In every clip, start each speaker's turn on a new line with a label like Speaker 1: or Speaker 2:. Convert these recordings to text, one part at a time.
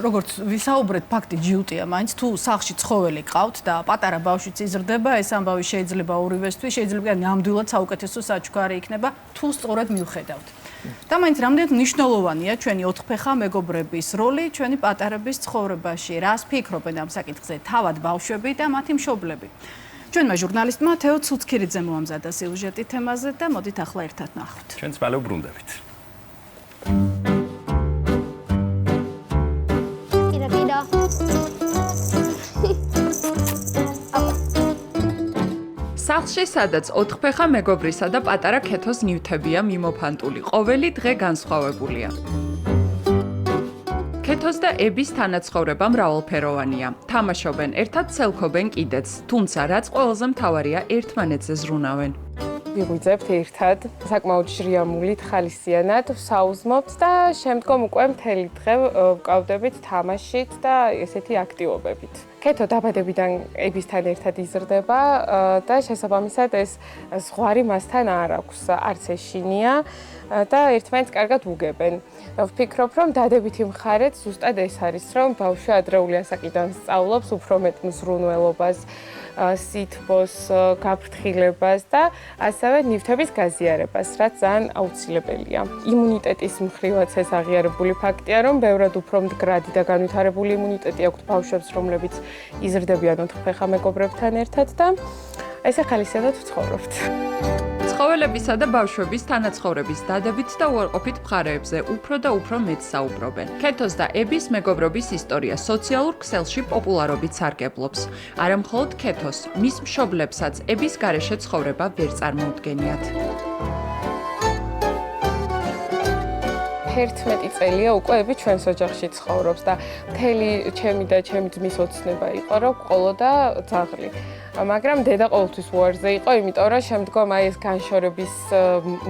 Speaker 1: როგორც ვისაუბრეთ, ფაქტი ჯიუტია, მაინც თუ სახლში ცხოველი ყავთ და პატარა ბავშვიც იზრდება, ეს ამბავი შეიძლება ორივესთვის, შეიძლება ნამდვილად საუკეთესო საჩუქარი იქნება, თუ სწორად მივხედავთ. და მაინც რამდენად მნიშვნელოვანია ჩვენი ოთხფეხა მეგობრების როლი ჩვენი პატარების ცხოვრებაში. რას ფიქრობენ ამ საკითხზე თავად ბავშვები და მათი მშობლები? ჩვენმა ჟურნალისტმა თეო ცუცქირიძე მოამზადა სიუჟეტი თემაზე და მოდით ახლა ერთად ნახოთ. ჩვენც მალე უბრუნდებით.
Speaker 2: სახლში, სადაც ოთხფეხა მეგობრისა და პატარა ქეთოს ნივთებია მიმოფანტული, ყოველი დღე განსხვავებულია. ქეთოს და ების თანაცხოვრება მრავალფეროვანია. თამაშობენ, ერთად სელქობენ კიდეც, თუმცა რაც ყველაზე მთავარია, ერთმანეთზე ზრუნავენ.
Speaker 3: ვიღვიძებთ ერთად, საკმაოდ შრიამულით, ხალისიანად, საუზმობთ და შემდგომ უკვე მთელი დღე ვკავდებით თამაშით და ესეთი აქტივობებით. ქეთო დაბადებიდან ებისთან ერთად იზრდება და შესაბამისად ეს ზღვარი მასთან არ აქვს, არც ეშინია და ერთმანეთს კარგად უგებენ. ვფიქრობ, რომ დადებითი მხარეც ზუსტად ეს არის, რომ ბავშვი ადრეული ასაკიდან სწავლობს უფრო მეტ მზრუნველობას, სითბოს, გაფრთხილებას და ასევე ნივთების გაზიარებას, რაც ძალიან აუცილებელია. იმუნიტეტის მხრივაც ეს აღიარებული ფაქტია, რომ ბევრად უფრო მდგრადი და განვითარებული იმუნიტეტი აქვთ ბავშვებს, რომლებიც იზრდებიან ოთხფეხა მეგობრებთან ერთად და ესე ხალისიანად ვცხოვრობთ.
Speaker 2: ცხოველებისა და ბავშვების თანაცხოვრების დადებით და უარყოფით მხარეებზე უფრო და უფრო მეტ საუბრობენ. ქეთოს და ების მეგობრობის ისტორია სოციალურ ქსელში პოპულარობით სარგებლობს. არა მხოლოდ ქეთოს, მის მშობლებსაც ების გარეშე ცხოვრება ვერ წარმოუდგენიათ.
Speaker 3: 11 წელია უკვე ები ჩვენს ოჯახში ცხოვრობს და მთელი ჩემი და ჩემი ძმის ოცნება იყო, რომ ყოლოდა ძაღლი. მაგრამ დედა ყოველთვის უარზე იყო, იმიტომ რომ შემდგომ აი ეს განშორების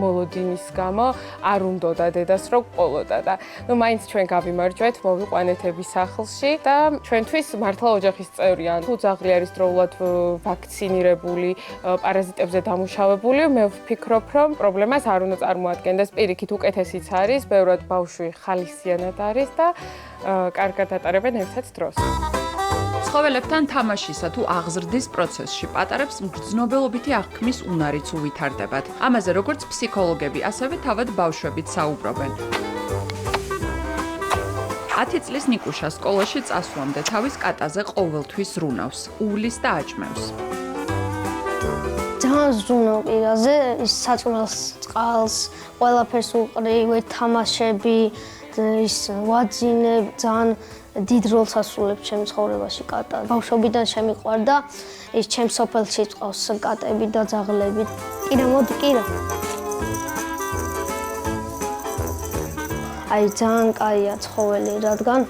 Speaker 3: მოლოდინის გამო არ უნდოდა დედას რომ ყოლოდა და მაინც ჩვენ გავიმარჯვეთ, მოვიყვანეთ ების სახლში და ჩვენთვის მართლა ოჯახის წევრია. თუ ძაღლი არის დროულად ვაქცინირებული, პარაზიტებზე დამუშავებული, მე ვფიქრობ, რომ პრობლემას არ უნდა წარმოადგენდეს. პირიქით უკეთესიც არის, ბევრად ბავშვი ხალისიანად არის და კარგად ატარებენ ერთად დროს.
Speaker 2: ცხოველებთან თამაშისა თუ აღზრდის პროცესში პატარებს მგრძნობელობითი აღქმის უნარიც უვითარდებათ. ამაზე როგორც ფსიქოლოგები, ასევე თავად ბავშვებიც საუბრობენ. 10 წლის ნიკუშა სკოლაში წასვლამდე თავის კატაზე ყოველთვის ზრუნავს, უვლის და აჭმევს.
Speaker 4: ძალიან ზრუნავ პირაზე, ის საჭმელს, წყალს, ყველაფერს უყრი, თამაშები, ის ვაძინებ, ძალიან დიდ როლს ასრულებს ჩემს ცხოვრებაში კატა. ბავშვობიდან შემიყვარდა, ის ჩემს სოფელში წავს კატები და ძაღლები. კირა, მოდი, კირა. აი ძალიან კაია ცხოველი, რადგან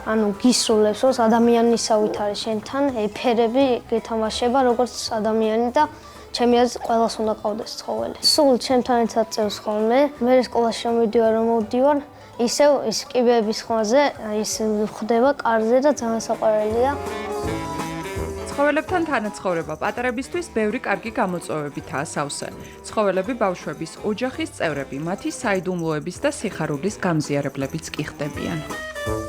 Speaker 4: ანუ გისრულებს, რომ ადამიანისავით არის შენთან, ფერები გეთამაშება როგორც ადამიანი და ჩემი აზრით ყველას უნდა ყავდეს ცხოველი. სულ ჩემთან ერთად წევს ხოლმე, მე სკოლაში მოვიდივარ, რომ მოვდივარ, ისევ ის კიბეების ხმაზე ის ხდება კარზე და ძალიან საყვარელია.
Speaker 2: ცხოველებთან თანაცხოვრება პატარებისთვის ბევრი კარგი გამოწვევებითაა სავსე. ცხოველები ბავშვების ოჯახის წევრები, მათი საიდუმლოების და სიხარულის გამზიარებლებიც კი ხდებიან.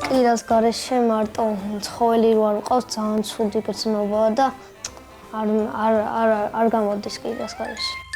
Speaker 4: კირას გარეშე მარტო ცხოველი რო არ მყავს, ძალიან ცუდი გრძნობაა და არ გამოდის კირას გარეშე.